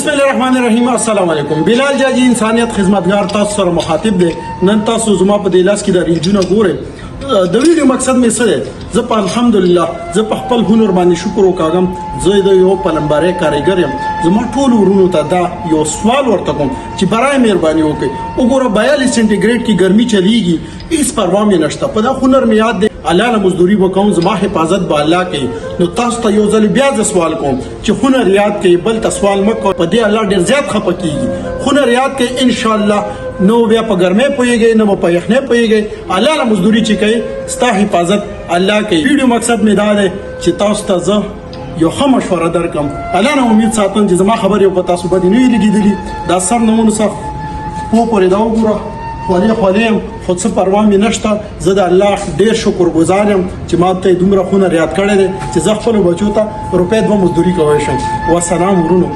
بسم الله الرحمن الرحیم. السلام علیکم. بلال جاجی انسانیت خدمتگار تاسو سره مخاطب دی. نن تاسو زما په دې لاس کې د ریلجونه ګورئ. د ویډیو مقصد مې څه دی؟ زه په الحمدلله زه په خپل هنر باندې شکر وکاږم. زه د یو پلمباري کاریګر یم. زما ټول ورونو ته دا یو سوال ورته کوم چې برای مهرباني وکړئ وګوره 42 سنټیګریډ کې ګرمي چلیږي، هیڅ پروا مې نشته. په دا هنر مې یاد دی الله له مزدوري وکوم، زما حفاظت به الله کوي. نو تاسو ته یو ځل بیا ز سوال کوم چې هنر یاد کوي، بل ته سوال مکو. په دې الله ډیر زیات خپه کیږي. هنر یاد کوي ان شاء الله. نو بیا په ګرمه پويږي، نو په یخنه پويږي. الله له مزدوري چې کوي ستا حفاظت الله کوي. ویډیو مقصد مې دا دی چې تاسو ته زه یو ښه مشوره درکم. الله نه امید ساتم چې زما خبر یو په تاسو باندې نه لګیدلی. دا سر نمونه صف په پورې دا وګوره خولیم خو څه پروا مې نشته. زه د الله ډیر شکر گزار یم چې ما ته دومره هنر یاد کړی دی چې زه خپل بچو ته روپۍ 2 مزدوري کولی شم. والسلام ورونو.